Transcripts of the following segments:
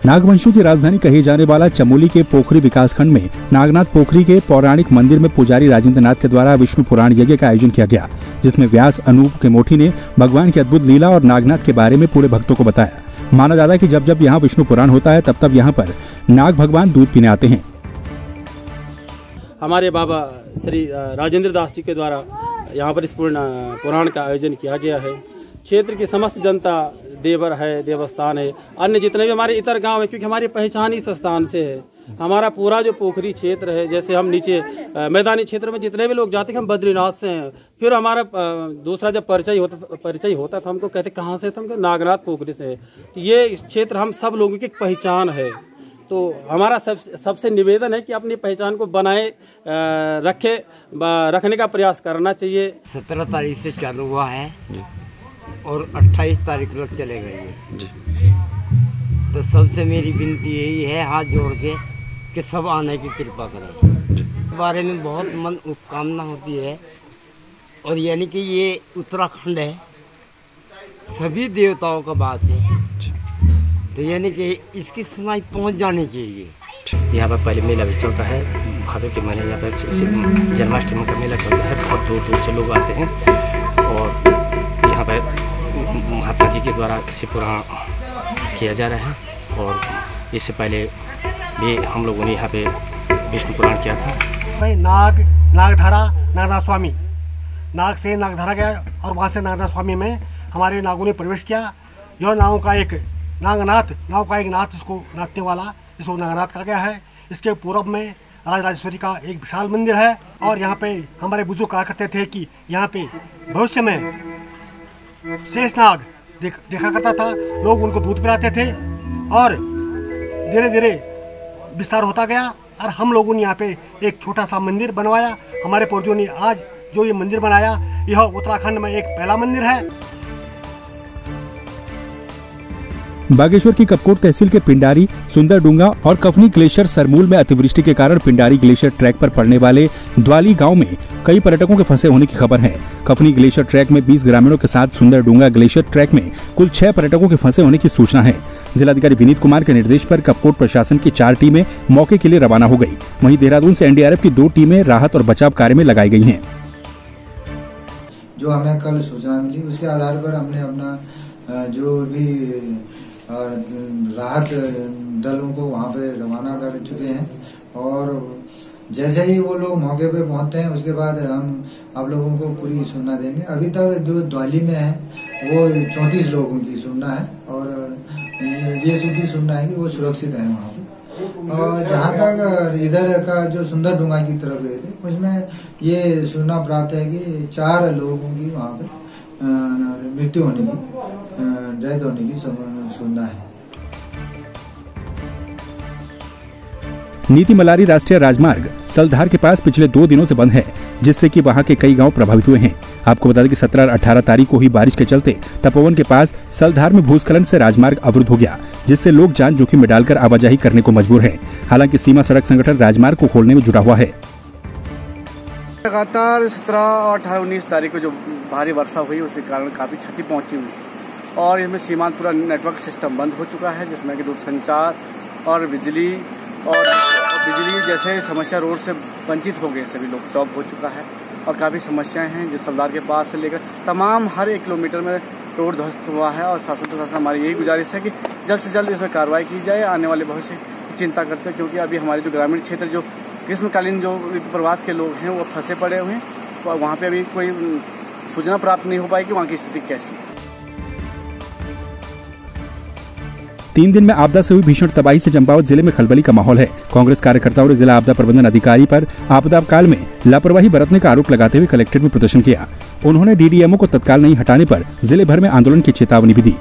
नागवंशों की राजधानी कहे जाने वाला चमोली के पोखरी विकासखंड में नागनाथ पोखरी के पौराणिक मंदिर में पुजारी राजेंद्र नाथ के द्वारा विष्णु पुराण यज्ञ का आयोजन किया गया, जिसमें व्यास अनूप केमोठी ने भगवान की अद्भुत लीला और नागनाथ के बारे में पूरे भक्तों को बताया। माना जाता है कि जब जब यहाँ विष्णु पुराण होता है तब तब यहाँ पर नाग भगवान दूध पीने आते हैं। हमारे बाबा श्री राजेंद्र दास जी के द्वारा यहाँ पर इस पुराण का आयोजन किया गया है। क्षेत्र की समस्त जनता, देवर है, देवस्थान है, अन्य जितने भी हमारे इतर गांव है, क्योंकि हमारी पहचान इस स्थान से है। हमारा पूरा जो पोखरी क्षेत्र है, जैसे हम नीचे मैदानी क्षेत्र में जितने भी लोग जाते हैं हम बद्रीनाथ से हैं। फिर हमारा दूसरा जब परिचय होता था हमको कहते कहाँ से, हम नागनाथ पोखरी से है। तो ये इस क्षेत्र हम सब लोगों की पहचान है। तो हमारा सबसे निवेदन है कि अपनी पहचान को बनाए रखने का प्रयास करना चाहिए। 17 तारीख से चालू हुआ है और 28 तारीख तक चलेगा ये। तो सबसे मेरी विनती यही है हाथ जोड़ के कि सब आने की कृपा करें। इस बारे में बहुत मन कामना होती है, और यानी कि ये उत्तराखंड है, सभी देवताओं का बात है, तो यानी कि इसकी सुनाई पहुंच जानी चाहिए। यहाँ पर पहले मेला भी चलता है, भादों के महीने यहाँ पर जन्माष्टमी का मेला चलता है। बहुत दूर दूर से लोग आते हैं और यहाँ पर महात्मा जी के द्वारा शिव पुराण किया जा रहा है। और इससे पहले भी हम लोगों ने यहाँ पे विष्णु पुराण किया था। भाई नागधारा नागनाथ स्वामी, नाग से नागधारा गया और वहाँ से नागनाथ स्वामी में हमारे नागों ने प्रवेश किया। यह नागों का एक नाग का एक नाथ, इसको नाचने वाला, इसको नागनाथ कहा गया है। इसके पूर्व में राजराजेश्वरी का एक विशाल मंदिर है। और यहाँ पे हमारे बुजुर्ग कहा करते थे कि यहाँ पे भविष्य में शेषनाग देखा करता था, लोग उनको दूध पिलाते थे और धीरे धीरे विस्तार होता गया। और हम लोगों ने यहाँ पे एक छोटा सा मंदिर बनवाया। हमारे पूर्वजों ने आज जो ये मंदिर बनाया, यह उत्तराखंड में एक पहला मंदिर है। बागेश्वर की कपकोट तहसील के पिंडारी, सुंदरडूंगा और कफनी ग्लेशियर सरमूल में अतिवृष्टि के कारण पिंडारी ग्लेशियर ट्रैक पर पड़ने वाले द्वाली गांव में कई पर्यटकों के फंसे होने की खबर है। कफनी ग्लेशियर ट्रैक में 20 ग्रामीणों के साथ सुंदरडूंगा ग्लेशियर ट्रैक में कुल 6 पर्यटकों के फंसे होने की सूचना है। जिलाधिकारी विनीत कुमार के निर्देश पर कपकोट प्रशासन की 4 टीमें मौके के लिए रवाना हो गयी। वहीं देहरादून से एनडीआरएफ की 2 टीमें राहत और बचाव कार्य में लगाई गयी है। जो हमें कल सूचना मिली उसके आधार पर हमने अपना जो भी राहत दलों को वहाँ पे रवाना कर चुके हैं। और जैसे ही वो लोग मौके पे पहुँचते हैं उसके बाद हम आप लोगों को पूरी सूचना देंगे। अभी तक जो द्वाली में है वो 34 लोगों की सूचना है और ये सूची सूचना है कि वो सुरक्षित है वहाँ पे। और जहाँ तक इधर का जो सुंदरडूंगा की तरफ गए थे उसमें ये सूचना प्राप्त है कि 4 लोगों की वहाँ पे मृत्यु होने की, डेथ होने की सूचना है। नीति मलारी राष्ट्रीय राजमार्ग सलधार के पास पिछले 2 दिनों से बंद है, जिससे कि वहां के कई गांव प्रभावित हुए हैं। आपको बता दें कि 17 और 18 तारीख को ही बारिश के चलते तपोवन के पास सलधार में भूस्खलन से राजमार्ग अवरुद्ध हो गया, जिससे लोग जान जोखिम में डालकर आवाजाही करने को मजबूर हैं। हालांकि सीमा सड़क संगठन राजमार्ग को खोलने में जुटा हुआ है। लगातार 17 और 18, 19 तारीख को जो भारी वर्षा हुई उसके कारण काफ़ी क्षति पहुंची हुई और इसमें सीमांत पूरा नेटवर्क सिस्टम बंद हो चुका है, जिसमें कि दूरसंचार और बिजली जैसे समस्या रोड से वंचित हो गए। सभी लोग स्टॉप हो चुका है और काफ़ी समस्याएं हैं। जिस सलदार के पास से लेकर तमाम हर 1 किलोमीटर में रोड ध्वस्त हुआ है। और शासन प्रशासन हमारी यही गुजारिश है कि जल्द से जल्द इसमें कार्रवाई की जाए। आने वाले भविष्य की चिंता करते हैं, क्योंकि अभी हमारे जो ग्रामीण क्षेत्र जो ग्रीष्मकालीन जो प्रवास के लोग हैं वो फंसे पड़े हुए हैं। तो वहाँ पे अभी कोई सूचना प्राप्त नहीं हो पाई कि वहाँ की स्थिति कैसी है। 3 दिन में आपदा से हुई भीषण तबाही से चंपावत जिले में खलबली का माहौल है। कांग्रेस कार्यकर्ताओं ने जिला आपदा प्रबंधन अधिकारी पर आपदा काल में लापरवाही बरतने का आरोप लगाते हुए कलेक्ट्रेट में प्रदर्शन किया। उन्होंने डीडीएमओ को तत्काल नहीं हटाने पर जिले भर में आंदोलन की चेतावनी भी दी।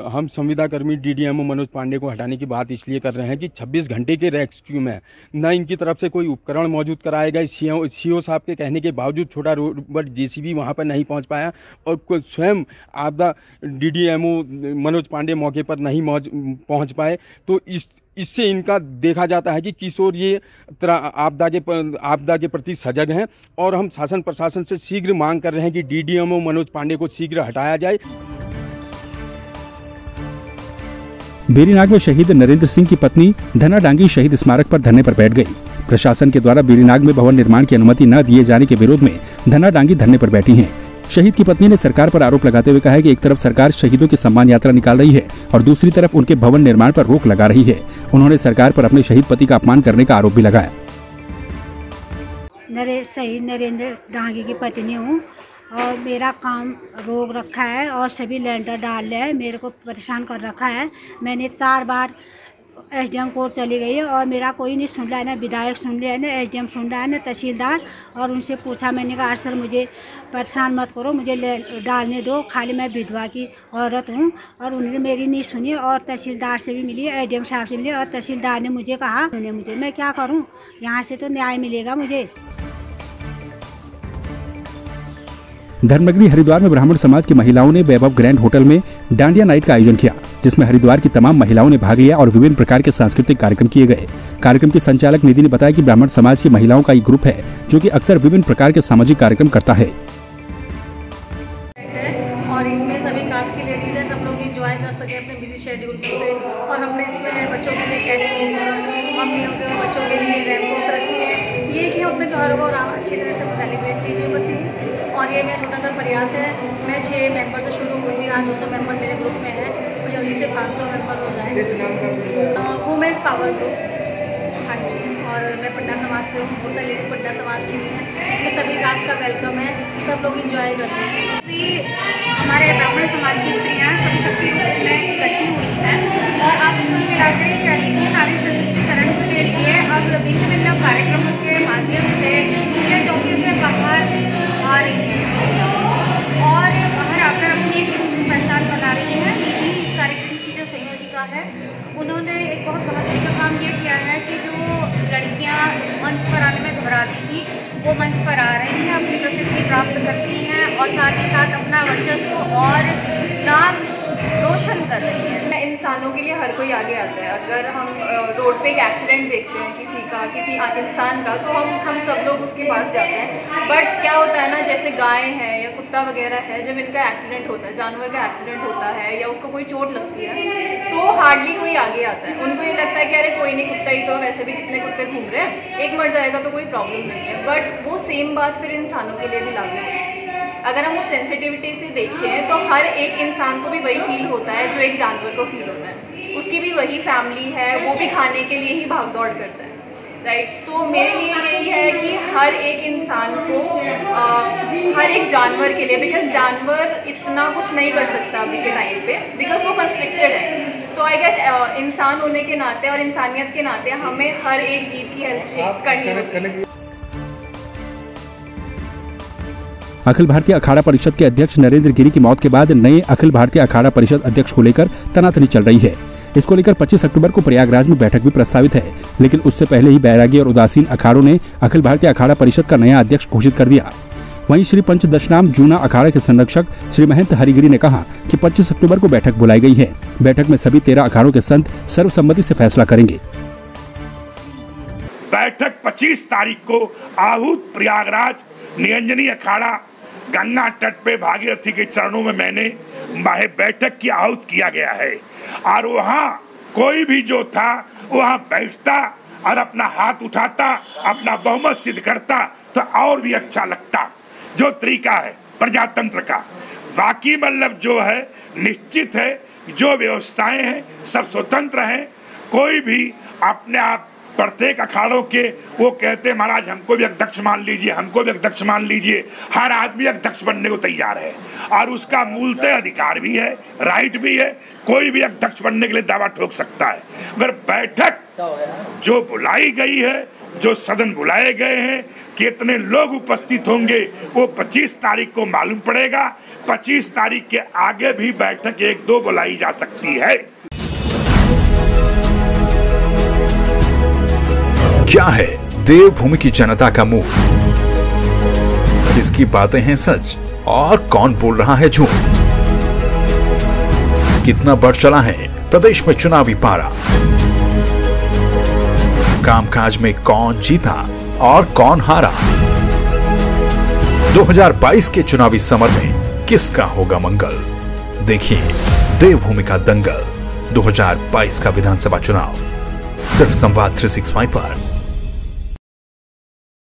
हम संविदा कर्मी डीडीएमओ मनोज पांडे को हटाने की बात इसलिए कर रहे हैं कि 26 घंटे के रेस्क्यू में न इनकी तरफ से कोई उपकरण मौजूद कराए गए। सीओ साहब के कहने के बावजूद छोटा रोबोट जेसीबी वहां पर नहीं पहुंच पाया और स्वयं आपदा डीडीएमओ मनोज पांडे मौके पर नहीं पहुंच पाए। तो इससे इनका देखा जाता है कि किशोर ये आपदा के प्रति सजग हैं और हम शासन प्रशासन से शीघ्र मांग कर रहे हैं कि डीडीएमओ मनोज पांडे को शीघ्र हटाया जाए। बेरीनाग में शहीद नरेंद्र सिंह की पत्नी धना डांगी शहीद स्मारक पर धरने पर बैठ गई। प्रशासन के द्वारा बेरीनाग में भवन निर्माण की अनुमति न दिए जाने के विरोध में धना डांगी धरने पर बैठी हैं। शहीद की पत्नी ने सरकार पर आरोप लगाते हुए कहा है कि एक तरफ सरकार शहीदों की सम्मान यात्रा निकाल रही है और दूसरी तरफ उनके भवन निर्माण पर रोक लगा रही है। उन्होंने सरकार पर अपने शहीद पति का अपमान करने का आरोप भी लगाया। शहीद नरेंद्र डांगी की पत्नी हूँ और मेरा काम रोक रखा है और सभी लेंटर डाल रहे हैं, मेरे को परेशान कर रखा है। मैंने 4 बार एसडीएम कोर्ट चली गई है और मेरा कोई नहीं सुन रहा है, ना विधायक सुन रहा है, ना एसडीएम सुन रहा है, ना तहसीलदार। और उनसे पूछा, मैंने कहा सर मुझे परेशान मत करो, मुझे डालने दो, खाली मैं विधवा की औरत हूँ। और उन्होंने मेरी नहीं सुनी और तहसीलदार से भी मिली, एसडीएम साहब से मिली और तहसीलदार ने मुझे कहा मुझे मैं क्या करूँ, यहाँ से तो न्याय मिलेगा मुझे। धर्मनगरी हरिद्वार में ब्राह्मण समाज की महिलाओं ने वैभव ग्रैंड होटल में डांडिया नाइट का आयोजन किया, जिसमें हरिद्वार की तमाम महिलाओं ने भाग लिया और विभिन्न प्रकार के सांस्कृतिक कार्यक्रम किए गए। कार्यक्रम की संचालक निधि ने बताया कि ब्राह्मण समाज की महिलाओं का एक ग्रुप है जो कि अक्सर विभिन्न प्रकार के सामाजिक कार्यक्रम करता है और इसमें सभी कास्ट की लेडीज है, सब लोग एंजॉय कर सके अपने बिजी शेड्यूल से। और हमने इसमें बच्चों के लिए कैटेगरी, मम्मियों के और बच्चों के लिए रैंप वॉक रखी है। ये कि अपने त्योहारों को अच्छी तरह से सेलिब्रेट कीजिए बस ये। और ये मेरा छोटा सा प्रयास है। मैं 6 मेंबर से शुरू हुई थी, आज 200 मेंबर मेरे ग्रुप में है, तो जल्दी से 500 मेंबर हो जाए। वुमेन्स पावर ग्रुप, हाँ जी। और मैं पटना समाज से हूँ, बहुत सारी लेडीज़ पटना समाज की भी हैं। इसमें सभी कास्ट का वेलकम है, सब लोग इंजॉय करते हैं। हमारे ब्राह्मण समाज की स्त्रियाँ सभी शक्ति रूप में इकट्ठी हुई हैं और अब कुल मिलाकर कह लीजिए नारी सशक्तिकरण के लिए अब भिन्न भिन्न कार्यक्रमों के माध्यम से जिले चौकी से बाहर आ रही है और बाहर आकर अपनी एक पहचान बना रही है। निधि इस कार्यक्रम की जो संयोजिका है, उन्होंने एक बहुत महत्वपूर्ण का काम ये किया है कि जो लड़कियां मंच पर आने में घबराती थी, वो मंच पर आ रही हैं, अपनी प्रसिद्धि प्राप्त करती हैं और साथ ही साथ अपना वर्चस्व और नाम रोशन कर रही है। इंसानों के लिए हर कोई आगे आता है। अगर हम रोड पे एक एक्सीडेंट देखते हैं किसी इंसान का, तो हम सब लोग उसके पास जाते हैं। बट क्या होता है ना, जैसे गाय है या कुत्ता वगैरह है, जब इनका एक्सीडेंट होता है, जानवर का एक्सीडेंट होता है या उसको कोई चोट लगती है, तो हार्डली कोई आगे आता है। उनको ये लगता है कि अरे कोई नहीं, कुत्ता ही तो, वैसे भी कितने कुत्ते घूम रहे हैं, एक मर जाएगा तो कोई प्रॉब्लम नहीं है। बट वो सेम बात फिर इंसानों के लिए भी लागू होती है। अगर हम उस सेंसिटिविटी से देखें तो हर एक इंसान को भी वही फील होता है जो एक जानवर को फील होता है। उसकी भी वही फैमिली है, वो भी खाने के लिए ही भाग दौड़ करता है, राइट। तो मेरे लिए यही है कि हर एक इंसान को हर एक जानवर के लिए, बिकॉज जानवर इतना कुछ नहीं कर सकता अभी के टाइम पे, बिकॉज वो कंस्ट्रिक्टेड है। तो आई गेस इंसान होने के नाते और इंसानियत के नाते हमें हर एक जीव की हेल्प करनी है। अखिल भारतीय अखाड़ा परिषद के अध्यक्ष नरेंद्र गिरी की मौत के बाद नए अखिल भारतीय अखाड़ा परिषद अध्यक्ष को लेकर तनातनी चल रही है। इसको लेकर 25 अक्टूबर को प्रयागराज में बैठक भी प्रस्तावित है, लेकिन उससे पहले ही बैरागी और उदासीन अखाड़ों ने अखिल भारतीय अखाड़ा परिषद का नया अध्यक्ष घोषित कर दिया। वहीं श्री पंचदशनाम जूना अखाड़ा के संरक्षक श्री महंत हरिगिरी ने कहा कि 25 अक्टूबर को बैठक बुलाई गई है। बैठक में सभी 13 अखाड़ों के संत सर्वसम्मति से फैसला करेंगे। बैठक 25 तारीख को आहूत प्रयागराज निरंजनी अखाड़ा गंगा तट पे भागीरथी के चरणों में मैंने बैठक की आहूत किया गया है और वहाँ कोई भी जो था वहाँ बैठता और अपना हाथ उठाता, अपना बहुमत सिद्ध करता तो और भी अच्छा लगता। जो तरीका है प्रजातंत्र का, बाकी मतलब जो है निश्चित है, जो व्यवस्थाएं हैं सब स्वतंत्र हैं। कोई भी अपने आप प्रत्येक अखाड़ों के वो कहते हैं महाराज हमको भी अध्यक्ष मान लीजिए, हमको भी अध्यक्ष मान लीजिए। हर आदमी अध्यक्ष बनने को तैयार है और उसका मूलतः अधिकार भी है, राइट भी है। कोई भी अध्यक्ष बनने के लिए दावा ठोक सकता है। अगर बैठक जो बुलाई गई है, जो सदन बुलाए गए हैं, कितने लोग उपस्थित होंगे वो 25 तारीख को मालूम पड़ेगा। 25 तारीख के आगे भी बैठक 1-2 बुलाई जा सकती है। क्या है देवभूमि की जनता का मुंह? किसकी बातें हैं सच और कौन बोल रहा है झूठ? कितना बढ़ चला है प्रदेश में चुनावी पारा? कामकाज में कौन जीता और कौन हारा? 2022 के चुनावी समर में किसका होगा मंगल? देखिए देवभूमि का दंगल 2022 का विधानसभा चुनाव सिर्फ संवाद 365 पर।